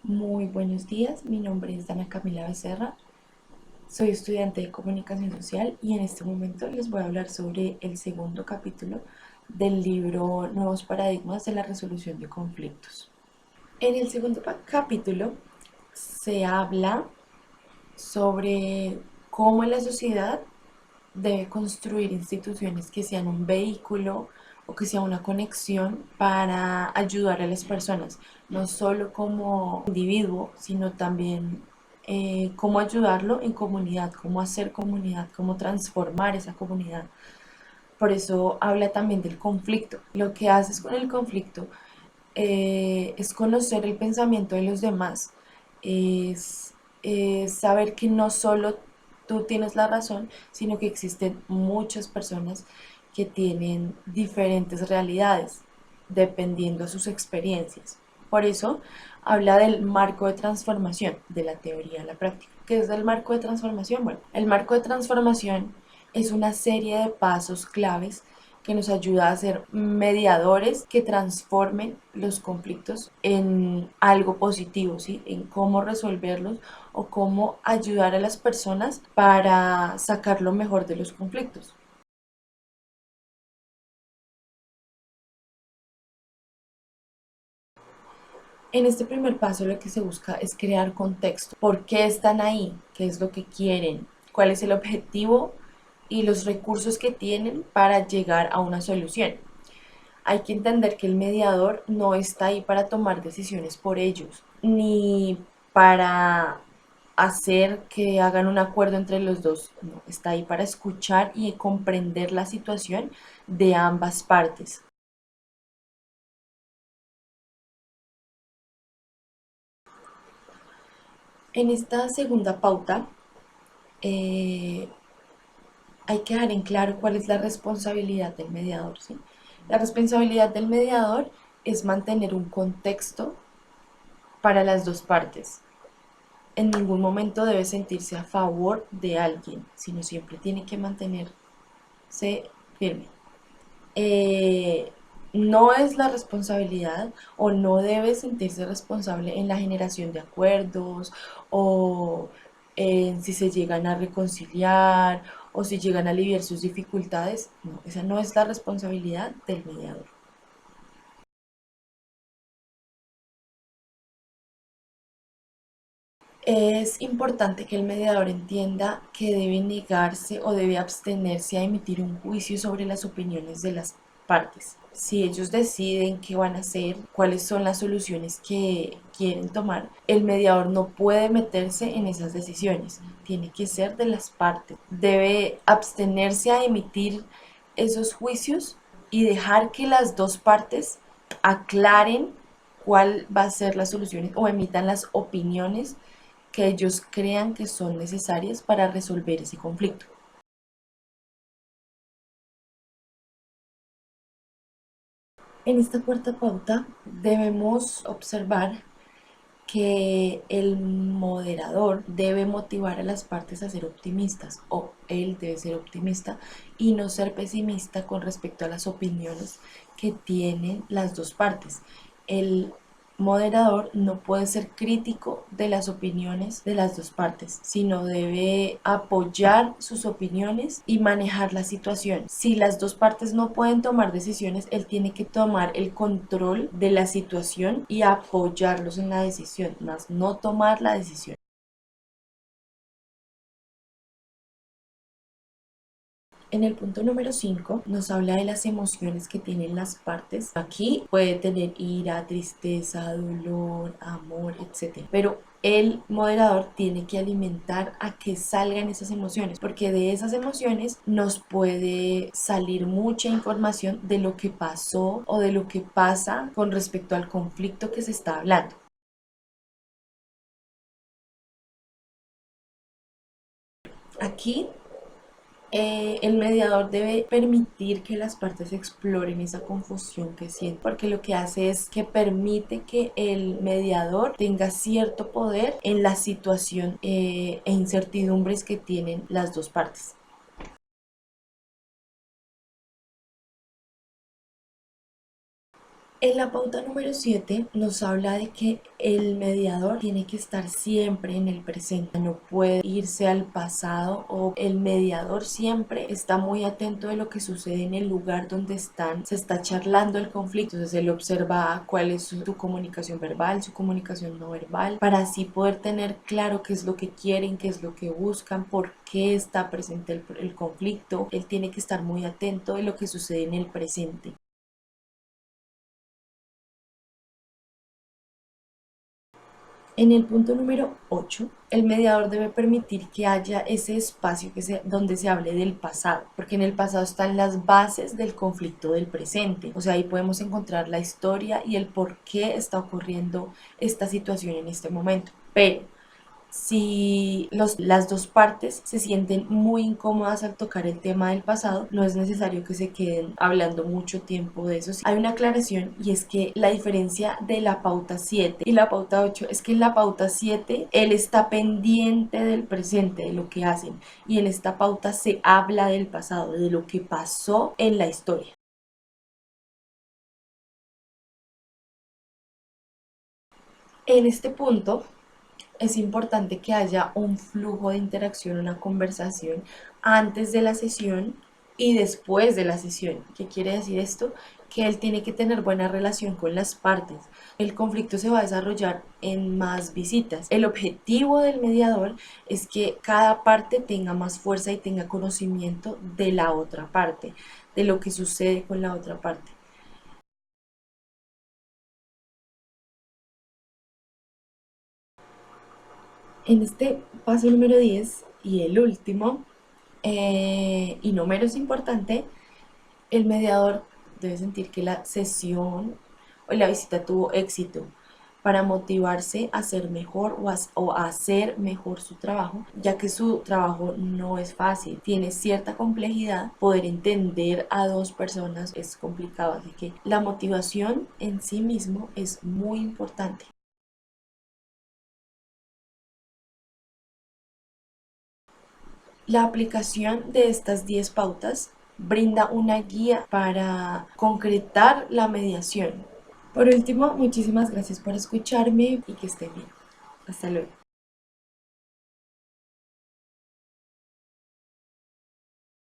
Muy buenos días, mi nombre es Dana Camila Becerra, soy estudiante de comunicación social y en este momento les voy a hablar sobre el segundo capítulo del libro Nuevos paradigmas de la resolución de conflictos. En el segundo capítulo se habla sobre cómo la sociedad debe construir instituciones que sean un vehículo o que sea una conexión para ayudar a las personas, no solo como individuo, sino también cómo ayudarlo en comunidad, cómo hacer comunidad, cómo transformar esa comunidad. Por eso habla también del conflicto. Lo que haces con el conflicto es conocer el pensamiento de los demás, es, es saber que no solo tú tienes la razón, sino que existen muchas personas que tienen diferentes realidades dependiendo de sus experiencias. Por eso habla del marco de transformación, de la teoría a la práctica. ¿Qué es el marco de transformación? Bueno, el marco de transformación es una serie de pasos claves que nos ayuda a ser mediadores que transformen los conflictos en algo positivo, ¿sí? En cómo resolverlos o cómo ayudar a las personas para sacar lo mejor de los conflictos. En este primer paso lo que se busca es crear contexto. ¿Por qué están ahí? ¿Qué es lo que quieren? ¿Cuál es el objetivo y los recursos que tienen para llegar a una solución? Hay que entender que el mediador no está ahí para tomar decisiones por ellos, ni para hacer que hagan un acuerdo entre los dos. No, está ahí para escuchar y comprender la situación de ambas partes. En esta segunda pauta, eh, hay que dejar en claro cuál es la responsabilidad del mediador, ¿sí? La responsabilidad del mediador es mantener un contexto para las dos partes. En ningún momento debe sentirse a favor de alguien, sino siempre tiene que mantenerse firme. Eh, no es la responsabilidad o no debe sentirse responsable en la generación de acuerdos o en si se llegan a reconciliar o si llegan a aliviar sus dificultades. No, esa no es la responsabilidad del mediador. Es importante que el mediador entienda que debe negarse o debe abstenerse a emitir un juicio sobre las opiniones de las partes. Si ellos deciden qué van a hacer, cuáles son las soluciones que quieren tomar, el mediador no puede meterse en esas decisiones. Tiene que ser de las partes. Debe abstenerse a emitir esos juicios y dejar que las dos partes aclaren cuál va a ser las soluciones o emitan las opiniones que ellos crean que son necesarias para resolver ese conflicto. En esta cuarta pauta debemos observar que el moderador debe motivar a las partes a ser optimistas o él debe ser optimista y no ser pesimista con respecto a las opiniones que tienen las dos partes. El moderador no puede ser crítico de las opiniones de las dos partes, sino debe apoyar sus opiniones y manejar la situación. Si las dos partes no pueden tomar decisiones, él tiene que tomar el control de la situación y apoyarlos en la decisión, más no tomar la decisión. En el punto número 5 nos habla de las emociones que tienen las partes. Aquí puede tener ira, tristeza, dolor, amor, etcétera. Pero el moderador tiene que alimentar a que salgan esas emociones, porque de esas emociones nos puede salir mucha información de lo que pasó o de lo que pasa con respecto al conflicto que se está hablando. Aquí el mediador debe permitir que las partes exploren esa confusión que sienten, porque lo que hace es que permite que el mediador tenga cierto poder en la situación e incertidumbres que tienen las dos partes. En la pauta número 7 nos habla de que el mediador tiene que estar siempre en el presente, no puede irse al pasado, o el mediador siempre está muy atento de lo que sucede en el lugar donde se está charlando el conflicto. Entonces él observa cuál es su comunicación verbal, su comunicación no verbal, para así poder tener claro qué es lo que quieren, qué es lo que buscan, por qué está presente el conflicto. Él tiene que estar muy atento de lo que sucede en el presente. En el punto número 8, el mediador debe permitir que haya ese espacio donde se hable del pasado, porque en el pasado están las bases del conflicto del presente. O sea, ahí podemos encontrar la historia y el por qué está ocurriendo esta situación en este momento. Pero si las dos partes se sienten muy incómodas al tocar el tema del pasado, no es necesario que se queden hablando mucho tiempo de eso. Hay una aclaración, y es que la diferencia de la pauta 7 y la pauta 8 es que en la pauta 7 él está pendiente del presente, de lo que hacen, y en esta pauta se habla del pasado, de lo que pasó en la historia. En este punto es importante que haya un flujo de interacción, una conversación antes de la sesión y después de la sesión. ¿Qué quiere decir esto? Que él tiene que tener buena relación con las partes. El conflicto se va a desarrollar en más visitas. El objetivo del mediador es que cada parte tenga más fuerza y tenga conocimiento de la otra parte, de lo que sucede con la otra parte. En este paso número 10 y el último, y no menos importante, el mediador debe sentir que la sesión o la visita tuvo éxito para motivarse a hacer mejor o a hacer mejor su trabajo, ya que su trabajo no es fácil, tiene cierta complejidad. Poder entender a dos personas es complicado, así que la motivación en sí mismo es muy importante. La aplicación de estas 10 pautas brinda una guía para concretar la mediación. Por último, muchísimas gracias por escucharme y que estén bien. Hasta luego.